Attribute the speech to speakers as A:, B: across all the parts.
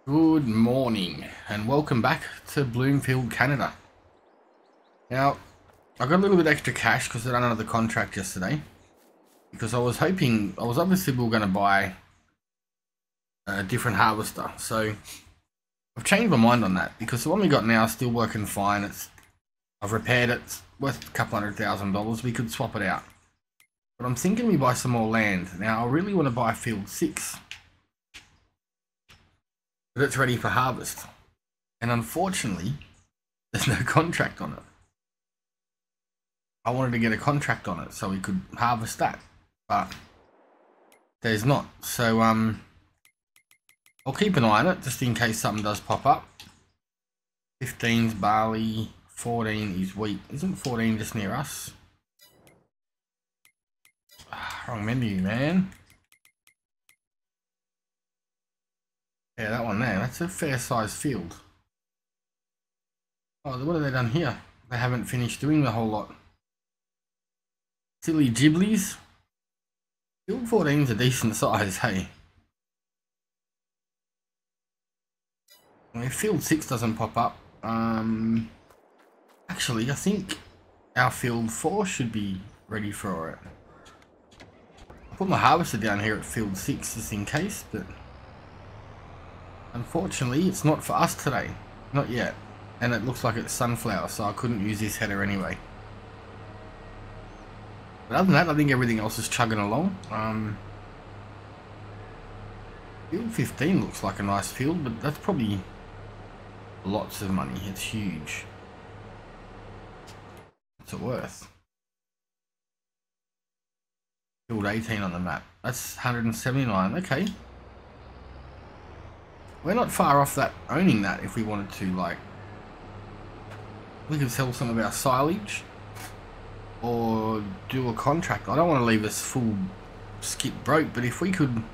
A: Good morning and welcome back to Bloomfield, Canada. Now, I got a little bit extra cash because I done another contract yesterday. Because I was obviously we were going to buy a different harvester. So, I've changed my mind on that because the one we got now is still working fine. I've repaired it, it's worth a couple $100,000. We could swap it out. But I'm thinking we buy some more land. Now, I really want to buy field 6. But it's ready for harvest. And unfortunately, there's no contract on it. I wanted to get a contract on it so we could harvest that, but there's not. So I'll keep an eye on it just in case something does pop up. 15's barley, 14 is wheat. Isn't 14 just near us? Wrong menu, man. Yeah, that one there. That's a fair sized field. Oh, what have they done here? They haven't finished doing the whole lot. Silly Ghiblies. Field 14's a decent size, hey. If field 6 doesn't pop up, actually I think our field 4 should be ready for it. I put my harvester down here at field 6 just in case, but unfortunately it's not for us today. Not yet. And it looks like it's sunflower, so I couldn't use this header anyway. But other than that, I think everything else is chugging along. Field 15 looks like a nice field, but that's probably lots of money. It's huge. What's it worth? Field 18 on the map. That's 179. Okay. We're not far off that, owning that if we wanted to, like. We could sell some of our silage. Or do a contract. I don't want to leave us full skip broke, but if we could...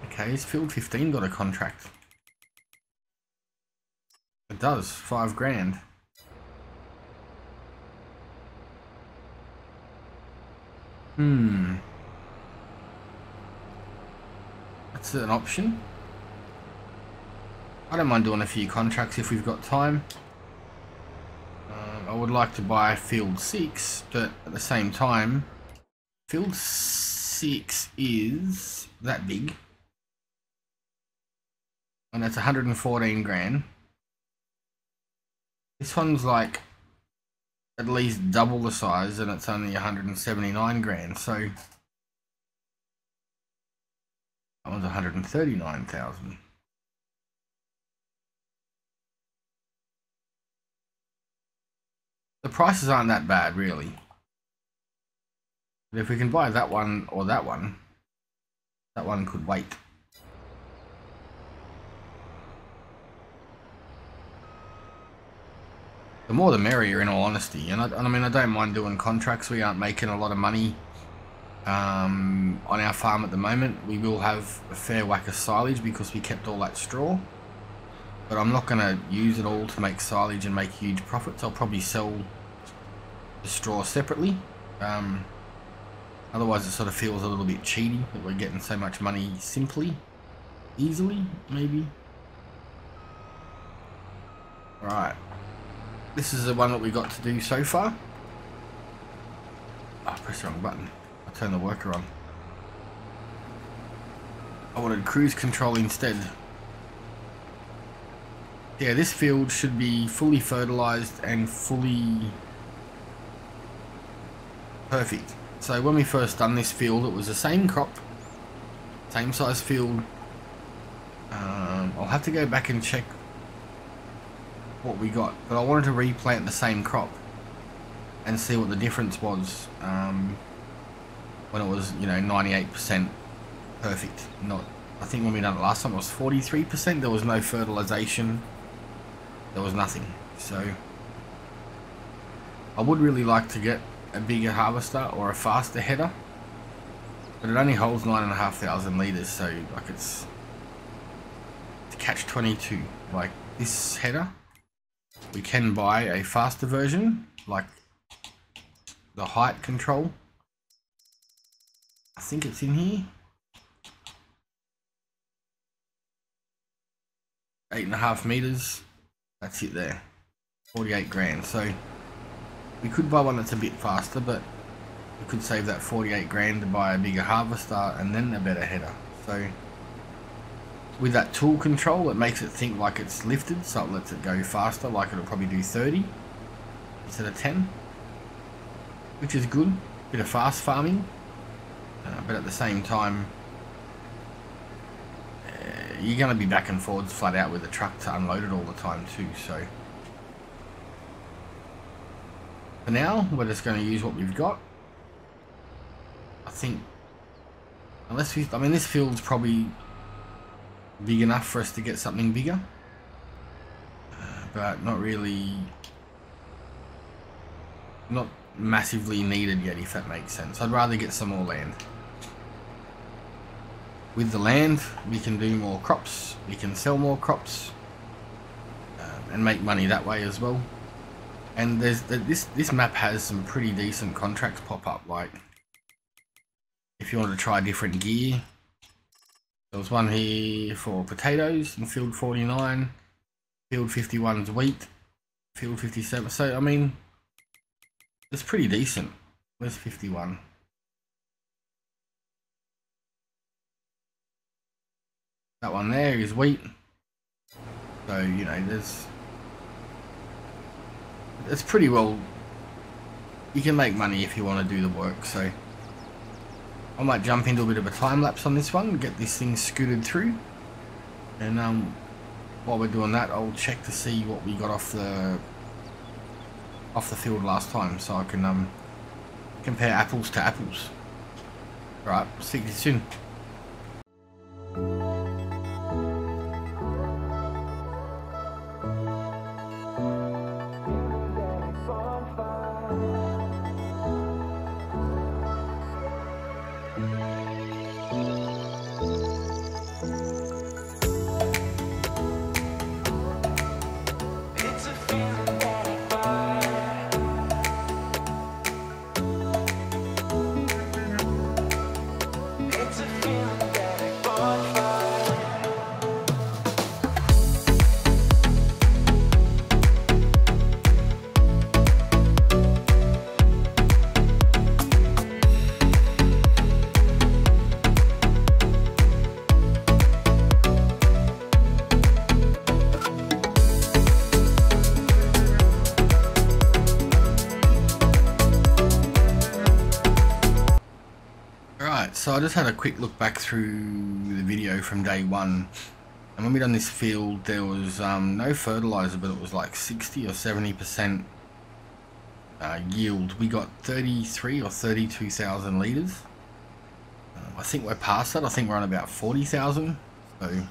A: Okay, has field 15 got a contract? It does, 5 grand. That's an option. I don't mind doing a few contracts if we've got time. I would like to buy field 6, but at the same time, field 6 is that big. And that's 114 grand. This one's like at least double the size and it's only 179 grand. So that one's 139,000. The prices aren't that bad, really. But if we can buy that one or that one could wait. The more the merrier, in all honesty. And I mean, I don't mind doing contracts. We aren't making a lot of money on our farm at the moment. We will have a fair whack of silage because we kept all that straw. But I'm not going to use it all to make silage and make huge profits. I'll probably sell the straw separately. Otherwise it sort of feels a little bit cheaty that we're getting so much money easily, maybe. Alright. This is the one that we got to do so far. Oh, I pressed the wrong button. I turned the worker on. I wanted cruise control instead. Yeah, this field should be fully fertilized and fully perfect. So when we first done this field, it was the same crop, same size field. I'll have to go back and check what we got, but I wanted to replant the same crop and see what the difference was when it was, you know, 98% perfect. Not, I think when we done it last time it was 43%. There was no fertilization. There was nothing. So I would really like to get a bigger harvester or a faster header, but it only holds 9,500 litres, so like it's catch-22. Like this header, we can buy a faster version, like the height control. I think it's in here. 8.5 meters. That's it there. 48 grand. So we could buy one that's a bit faster, but we could save that 48 grand to buy a bigger harvester and then a better header. So with that tool control, it makes it think like it's lifted, so it lets it go faster, like it'll probably do 30 instead of 10, which is good. Bit of fast farming, but at the same time, you're going to be back and forwards flat out with the truck to unload it all the time too. So for now, we're just going to use what we've got. I think, unless we, I mean, this field's probably big enough for us to get something bigger, but not really, not massively needed yet, if that makes sense. I'd rather get some more land. With the land, we can do more crops, we can sell more crops, and make money that way as well. And there's this map has some pretty decent contracts pop up, like if you want to try different gear. There was one here for potatoes in field 49, field 51's wheat, field 57. So I mean, it's pretty decent. Where's 51? That one there is wheat. So, you know, it's pretty well, you can make money if you want to do the work. So I might jump into a bit of a time lapse on this one, get this thing scooted through, and while we're doing that, I'll check to see what we got off the field last time, so I can compare apples to apples. Right, see you soon. So I just had a quick look back through the video from day one, and when we done this field there was no fertilizer, but it was like 60 or 70% yield. We got 33 or 32,000 litres. I think we're past that. I think we're on about 40,000, so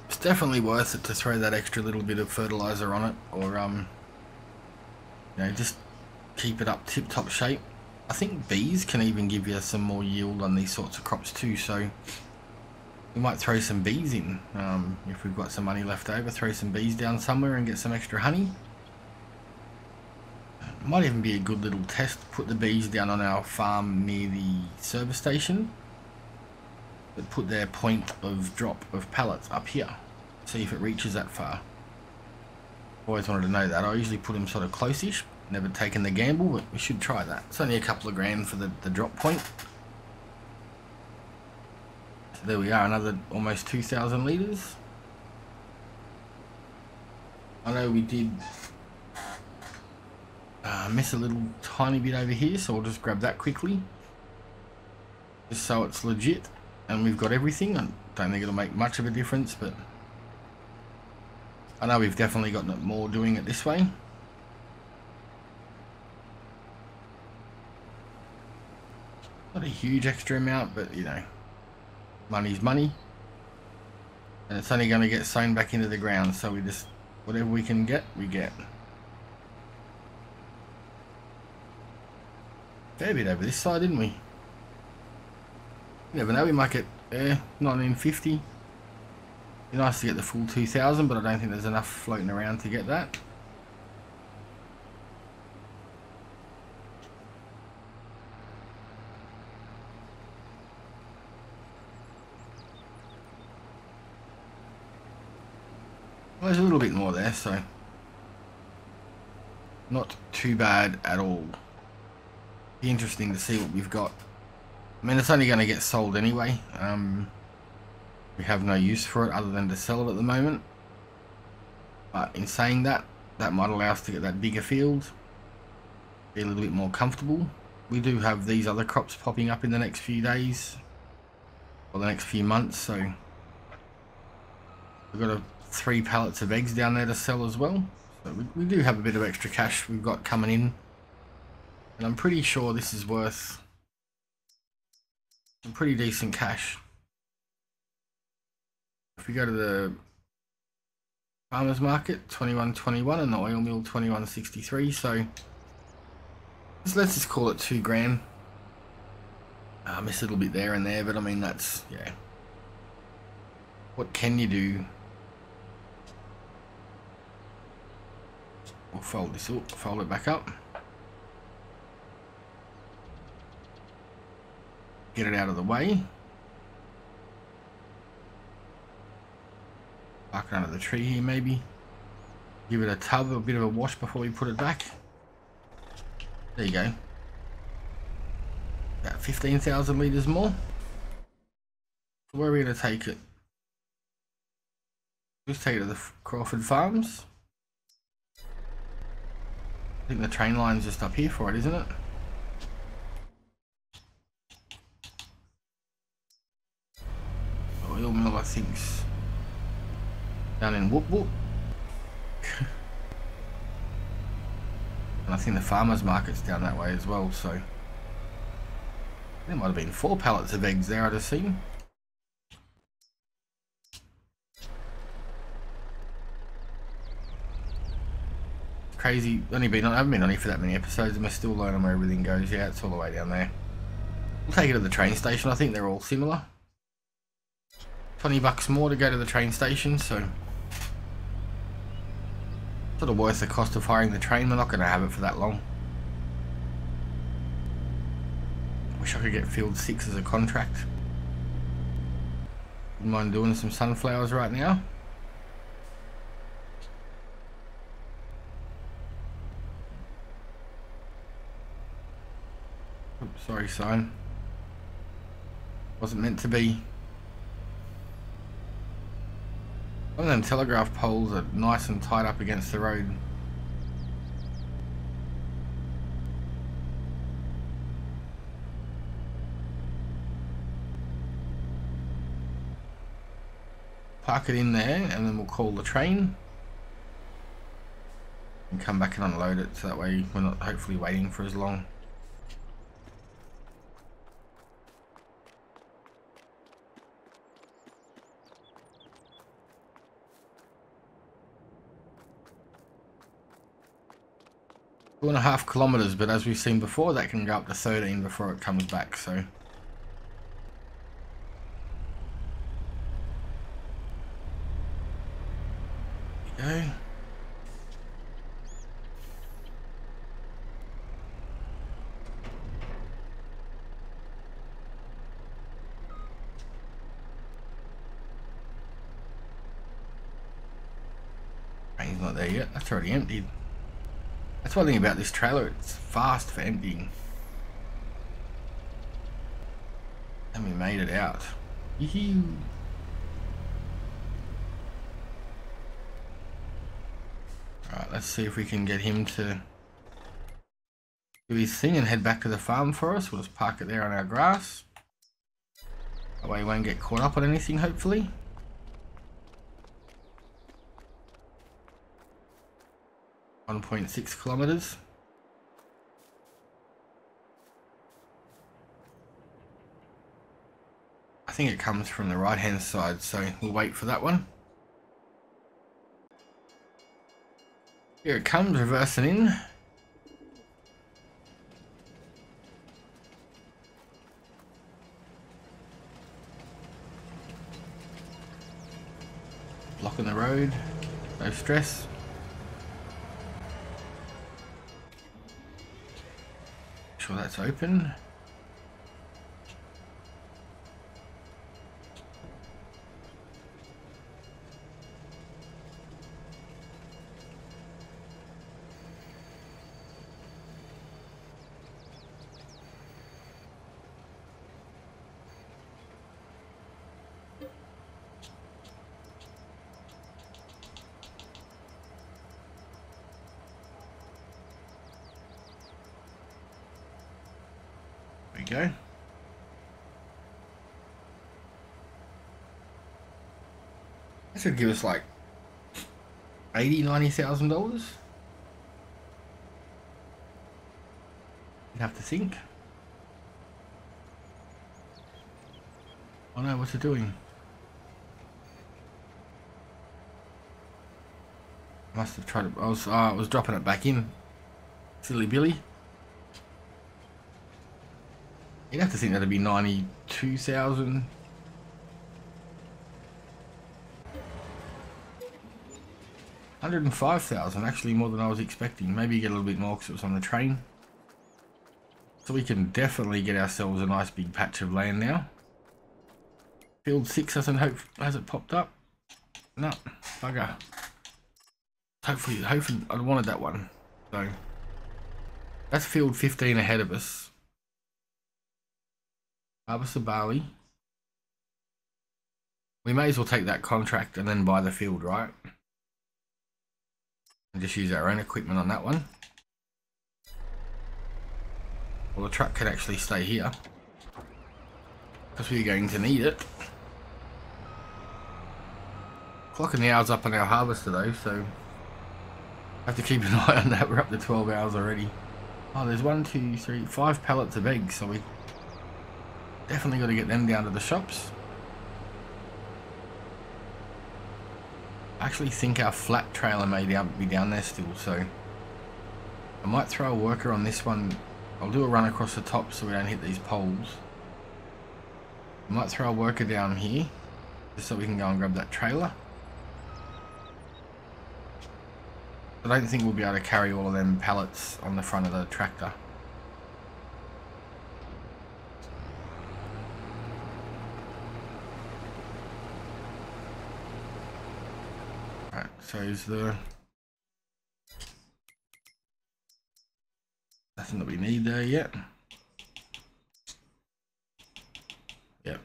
A: it's definitely worth it to throw that extra little bit of fertilizer on it, or you know, just keep it up tip top shape. I think bees can even give you some more yield on these sorts of crops too, so we might throw some bees in. If we've got some money left over, throw some bees down somewhere and get some extra honey. Might even be a good little test, put the bees down on our farm near the service station, but put their point of drop of pallets up here, see if it reaches that far. Always wanted to know that. I usually put them sort of close-ish. Never taken the gamble, but we should try that. It's only a couple of grand for the drop point. So there we are, another almost 2,000 litres. I know we did miss a little tiny bit over here, so we'll just grab that quickly. Just so it's legit and we've got everything. I don't think it'll make much of a difference, but I know we've definitely got more doing it this way. Not a huge extra amount, but you know, money's money, and it's only going to get sown back into the ground, so we just, whatever we can get, we get. Fair bit over this side, didn't we? You never know, we might get 1950. Be nice to get the full 2,000, but I don't think there's enough floating around to get that. Well, there's a little bit more there, so not too bad at all. Be interesting to see what we've got. I mean, it's only going to get sold anyway. We have no use for it other than to sell it at the moment. But in saying that, that might allow us to get that bigger field, be a little bit more comfortable. We do have these other crops popping up in the next few days, or the next few months, so we've got 3 pallets of eggs down there to sell as well. So we do have a bit of extra cash we've got coming in, and I'm pretty sure this is worth some pretty decent cash. If we go to the farmers market, 21.21, and the oil mill 21.63, so let's just call it 2 grand. Miss a little bit there and there, but I mean, that's, yeah, what can you do? We'll fold this up, fold it back up, get it out of the way, park it under the tree here maybe, give it a tub, a bit of a wash before we put it back. There you go. About 15,000 litres more. So where are we going to take it? Just take it to the Crawford Farms. I think the train line's just up here for it, isn't it? Oil mill, I think's down in Whoop Whoop. And I think the farmers market's down that way as well, so there might have been 4 pallets of eggs there I'd have seen. Crazy, I haven't been on here for that many episodes and we're still learning where everything goes. Yeah, it's all the way down there. We'll take it to the train station. I think they're all similar. $20 more to go to the train station, so sort of worth the cost of hiring the train. We're not going to have it for that long. Wish I could get field 6 as a contract. Wouldn't mind doing some sunflowers right now. Oops, sorry, sign. Wasn't meant to be. One of them telegraph poles are nice and tight up against the road. Park it in there and then we'll call the train and come back and unload it, so that way we're not hopefully waiting for as long. Two and a half kilometers, but as we've seen before, that can go up to 13 before it comes back, so. There you go. Train's not there yet, that's already emptied. That's one thing about this trailer, it's fast for emptying. And we made it out. Yee-hoo. Alright, let's see if we can get him to do his thing and head back to the farm for us. We'll just park it there on our grass. That way he won't get caught up on anything, hopefully. .6 kilometers. I think it comes from the right hand side, so we'll wait for that one. Here it comes, reversing in. Blocking the road, no stress. Sure that's open. go. This would give us like $80,000-$90,000. You'd have to think. Oh no, what's it doing? Must have tried to. I was dropping it back in. Silly Billy. You'd have to think that'd be 92,000. $105,000, actually more than I was expecting. Maybe you get a little bit more because it was on the train. So we can definitely get ourselves a nice big patch of land now. Field 6 hasn't popped up. No, bugger. Hopefully I wanted that one. So that's field 15 ahead of us. Harvest the barley. We may as well take that contract and then buy the field, right? And just use our own equipment on that one. Well, the truck can actually stay here because we're going to need it. Clocking the hours up on our harvester though, so I have to keep an eye on that. We're up to 12 hours already. Oh, there's 1, 2, 3, 5 pallets of eggs, so we definitely got to get them down to the shops. I actually think our flat trailer may be down there still, so I might throw a worker on this one. I'll do a run across the top so we don't hit these poles. I might throw a worker down here just so we can go and grab that trailer. I don't think we'll be able to carry all of them pallets on the front of the tractor. Alright, so is the nothing that we need there yet. Yep.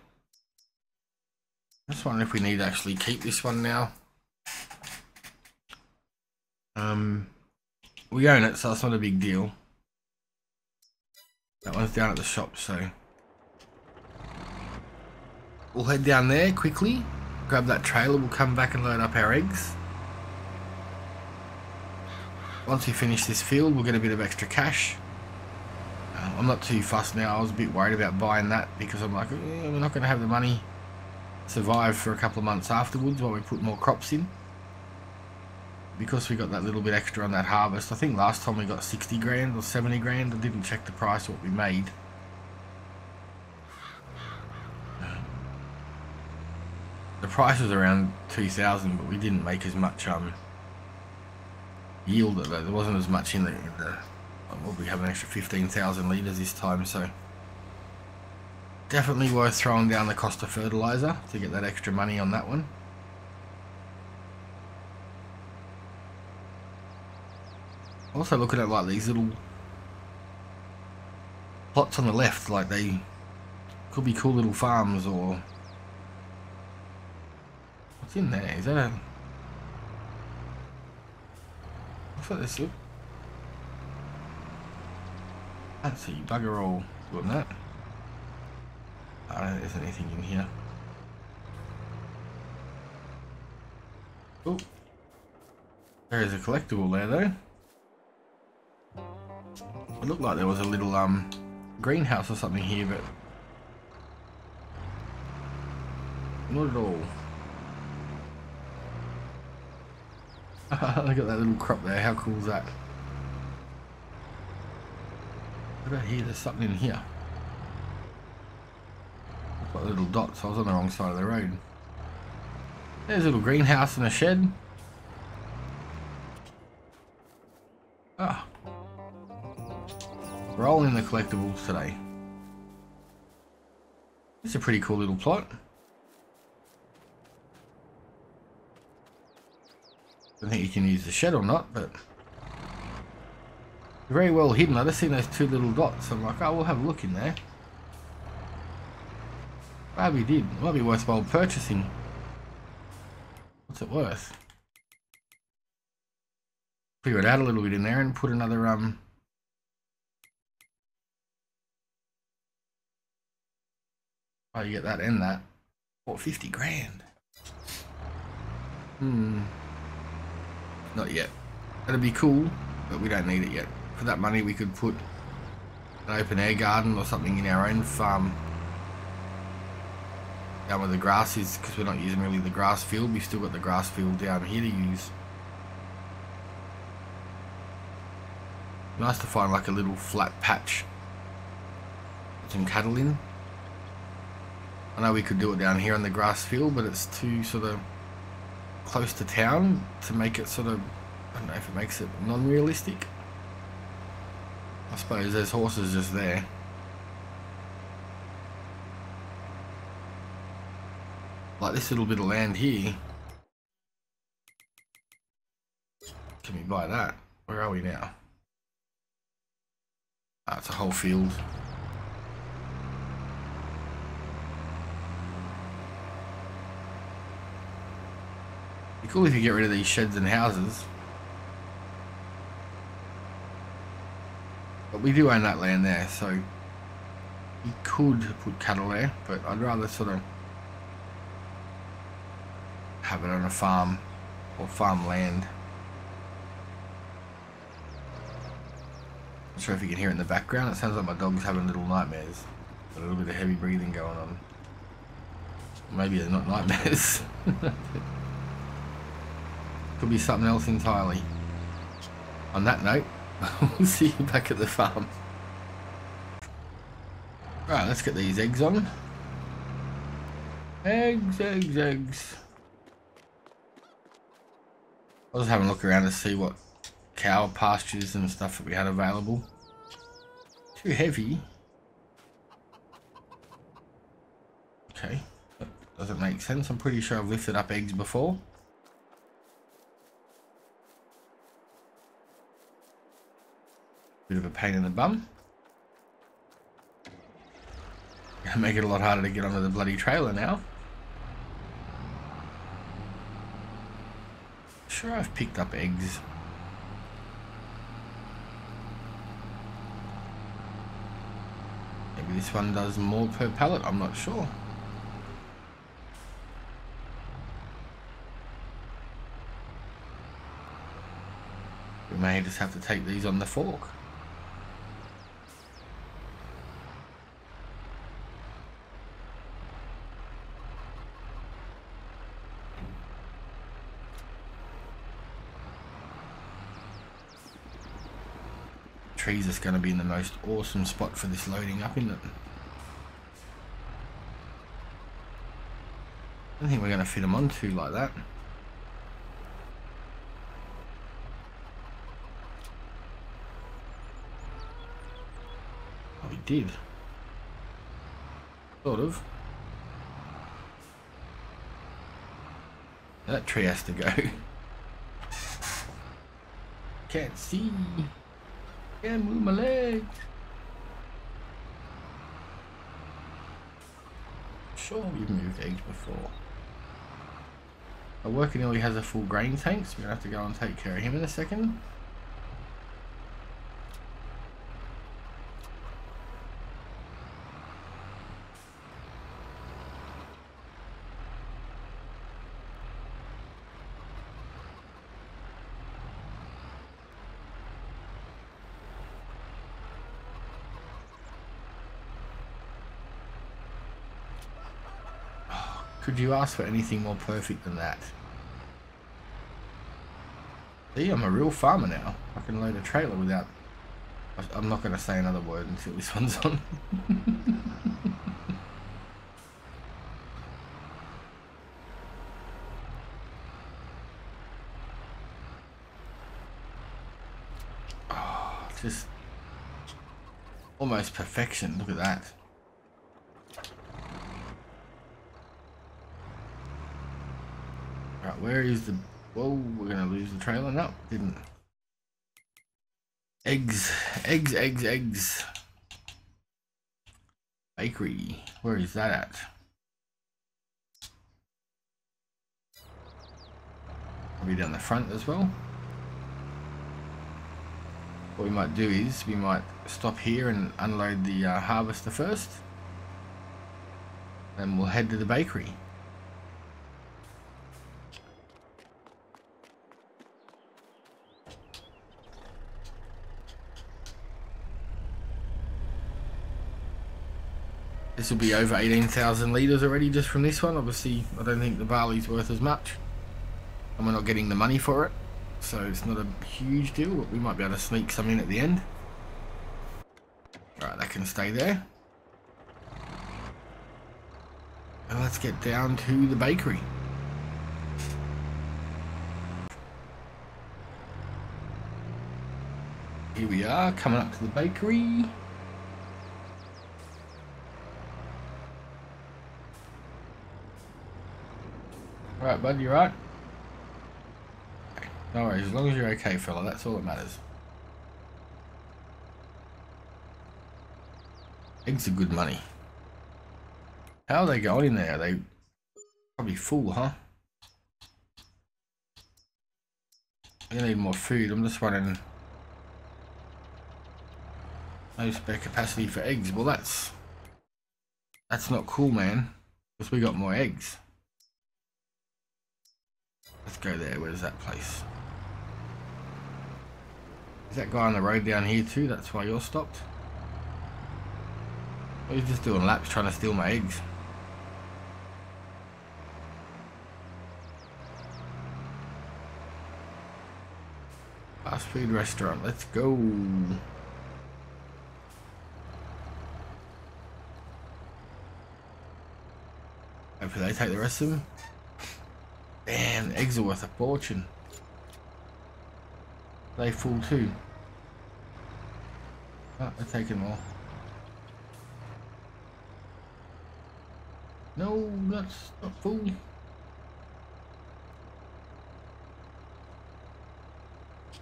A: Just wondering if we need to actually keep this one now. We own it, so that's not a big deal. That one's down at the shop, so we'll head down there quickly, grab that trailer, we'll come back and load up our eggs. Once we finish this field, we'll get a bit of extra cash. I'm not too fussed now. I was a bit worried about buying that because I'm like, we're not going to have the money to survive for a couple of months afterwards while we put more crops in. Because we got that little bit extra on that harvest. I think last time we got 60 grand or 70 grand. I didn't check the price of what we made. The price was around 2,000, but we didn't make as much yield. There wasn't as much in the we'll be having an extra 15,000 litres this time, so definitely worth throwing down the cost of fertiliser to get that extra money on that one. Also looking at like these little plots on the left, like they could be cool little farms. Or what's in there? Is that a what's that? This look? I can't see bugger all doing that. I don't think there's anything in here. Oh, there is a collectible there though. It looked like there was a little greenhouse or something here, but not at all. Look at that little crop there. How cool is that? What about here? There's something in here. Got little dots. I was on the wrong side of the road. There's a little greenhouse and a shed. Ah. We're all in the collectibles today. It's a pretty cool little plot. I don't think you can use the shed or not, but very well hidden. I just seen those two little dots. I'm like, oh, we'll have a look in there. Glad we did. It might be worthwhile purchasing. What's it worth? Clear it out a little bit in there and put another Oh, you get that and that. What, 50 grand? Not yet. That'd be cool, but we don't need it yet. For that money, we could put an open air garden or something in our own farm. Down where the grass is, because we're not using really the grass field. We've still got the grass field down here to use. Nice to find like a little flat patch. Put some cattle in. I know we could do it down here on the grass field, but it's too sort of close to town to make it sort of, I don't know if it makes it non-realistic. I suppose there's horses just there. Like this little bit of land here. Can we buy that? Where are we now? Ah, it's a whole field. It'd be cool if you get rid of these sheds and houses. But we do own that land there, so you could put cattle there, but I'd rather sort of have it on a farm or farmland. Not sure if you can hear it in the background. It sounds like my dog's having little nightmares. A little bit of heavy breathing going on. Maybe they're not nightmares. Could be something else entirely. On that note, we'll see you back at the farm. Right, let's get these eggs on. Eggs, eggs, eggs. I was having a look around to see what cow pastures and stuff that we had available. Too heavy. Okay, that doesn't make sense. I'm pretty sure I've lifted up eggs before. Bit of a pain in the bum. Gonna make it a lot harder to get onto the bloody trailer now. Sure, I've picked up eggs. Maybe this one does more per pallet, I'm not sure. We may just have to take these on the fork. Trees is going to be in the most awesome spot for this loading up, isn't it? I don't think we're going to fit them onto like that. Oh, we did. Sort of. That tree has to go. Can't see. Can't move my legs. Sure, we've moved eggs before. Our worker nearly has a full grain tank, so we're gonna have to go and take care of him in a second. Could you ask for anything more perfect than that? See, I'm a real farmer now. I can load a trailer without... I'm not going to say another word until this one's on. Oh, just... almost perfection. Look at that. Right, where is the... Whoa, we're going to lose the trailer. No, didn't. Eggs. Eggs, eggs, eggs. Bakery. Where is that at? Probably down the front as well. What we might do is we might stop here and unload the harvester first. and we'll head to the bakery. This will be over 18,000 litres already just from this one. Obviously, I don't think the barley's worth as much. And we're not getting the money for it. So it's not a huge deal, but we might be able to sneak some in at the end. Right, that can stay there. And let's get down to the bakery. Here we are, coming up to the bakery. Right, bud, you right? Okay. No worries, as long as you're okay, fella, that's all that matters. Eggs are good money. How are they going in there? Are they probably full, huh? I need more food. I'm just running no spare capacity for eggs. Well, that's not cool, man. Because we got more eggs. Let's go there. Where's that place? Is that guy on the road down here too? That's why you're stopped? Or he's just doing laps trying to steal my eggs. Fast food restaurant. Let's go. Hopefully they take the rest of them. Damn, the eggs are worth a fortune. They full too. Oh, they're taking more. No, that's not full.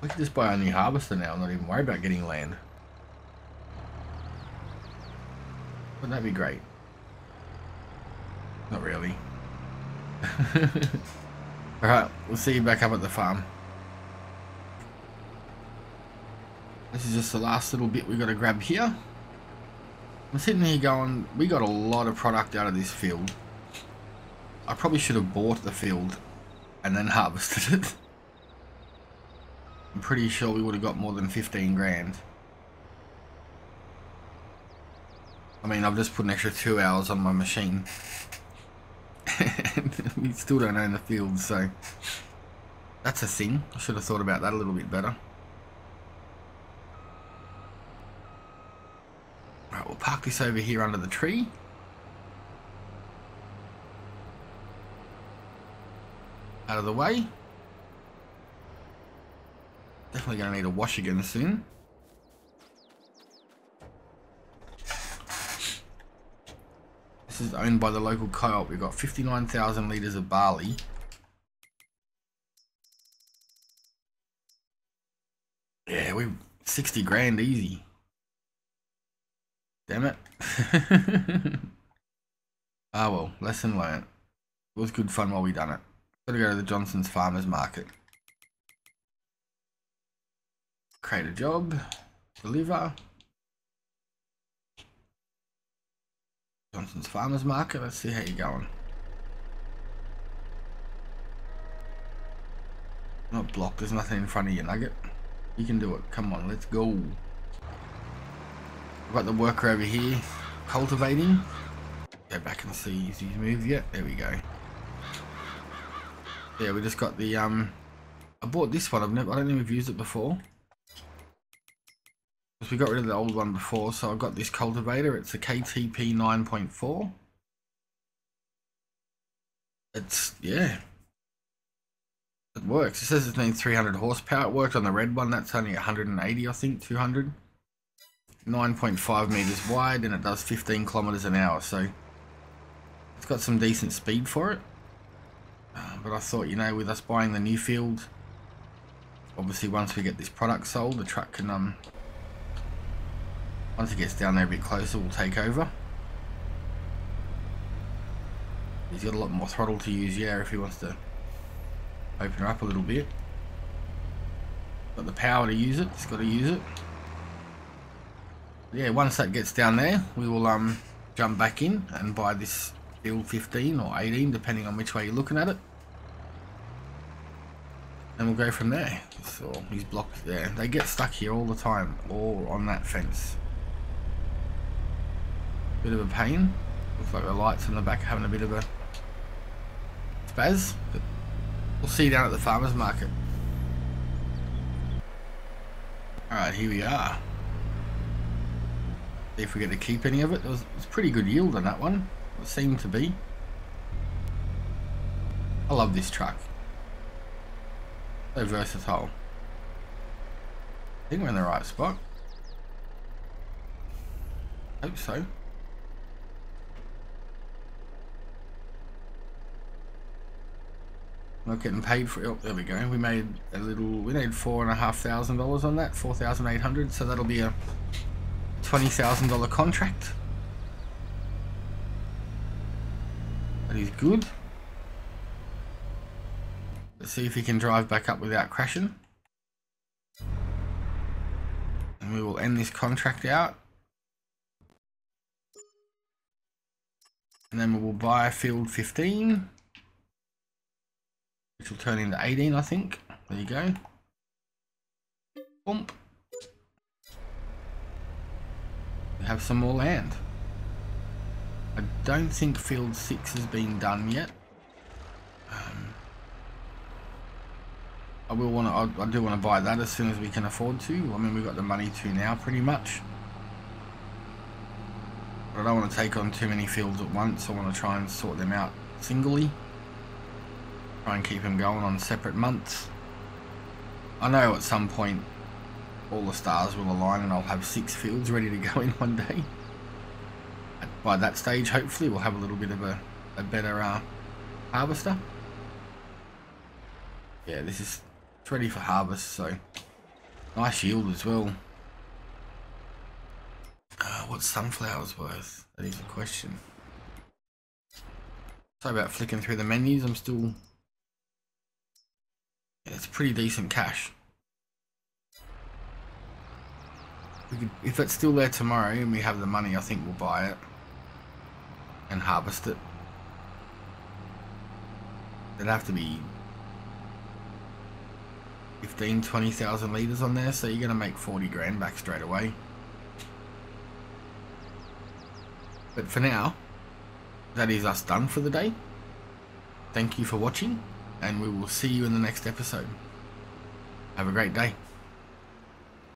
A: We can just buy a new harvester now and not even worry about getting land. Wouldn't that be great? Not really. Alright, we'll see you back up at the farm. This is just the last little bit we got to grab here. I'm sitting here going, we got a lot of product out of this field. I probably should have bought the field and then harvested it. I'm pretty sure we would have got more than 15 grand. I mean, I've just put an extra 2 hours on my machine. And we still don't own the field, so that's a thing. I should have thought about that a little bit better. Right, we'll park this over here under the tree. Out of the way. Definitely going to need a wash again soon. This is owned by the local co-op. We've got 59,000 litres of barley. Yeah, we 60 grand easy. Damn it. Ah well, lesson learnt. It was good fun while we done it. Gotta go to the Johnson's Farmers Market. Create a job. Deliver. Johnson's Farmers Market. Let's see how you're going. Not blocked. There's nothing in front of you, Nugget. You can do it. Come on, let's go. We've got the worker over here cultivating. Go back and see if he's moved yet. There we go. Yeah, we just got the I bought this one. I don't think we've used it before. We got rid of the old one before, so I've got this cultivator. It's a KTP 9.4. It's, yeah, it works. It says it needs 300 horsepower. It worked on the red one. That's only 180, I think, 200. 9.5 meters wide, and it does 15 kilometers an hour. So it's got some decent speed for it. But I thought, you know, with us buying the new field, obviously once we get this product sold, the truck can once it gets down there a bit closer, we'll take over. He's got a lot more throttle to use, yeah, if he wants to open her up a little bit. Got the power to use it, it's got to use it. Yeah, once that gets down there, we will jump back in and buy this field 15 or 18, depending on which way you're looking at it. And we'll go from there. So these blocks there, they get stuck here all the time, or on that fence. Bit of a pain. Looks like the lights in the back having a bit of a spaz, but we'll see you down at the farmer's market. Alright, here we are. See if we get to keep any of it. It was pretty good yield on that one. It seemed to be. I love this truck. So versatile. I think we're in the right spot. Hope so. Not getting paid for it. Oh, there we go. We made $4,500 on that, 4,800. So that'll be a $20,000 contract. That is good. Let's see if he can drive back up without crashing. And we will end this contract out. And then we will buy field 15. Which will turn into 18, I think. There you go. Bump. We have some more land. I don't think field 6 has been done yet. I do want to buy that as soon as we can afford to. I mean, we've got the money to now, pretty much. But I don't want to take on too many fields at once. I want to try and sort them out singly. Try and keep them going on separate months. I know at some point all the stars will align and I'll have 6 fields ready to go in one day. By that stage, hopefully, we'll have a little bit of a better harvester. Yeah, this is ready for harvest, so nice yield as well. What's sunflowers worth? That is a question. Sorry about flicking through the menus. I'm still... Yeah, it's pretty decent cash. If it's still there tomorrow and we have the money, I think we'll buy it and harvest it. There'd have to be 15-20,000 litres on there, so you're going to make 40 grand back straight away. But for now, that is us done for the day. Thank you for watching, and we will see you in the next episode. Have a great day.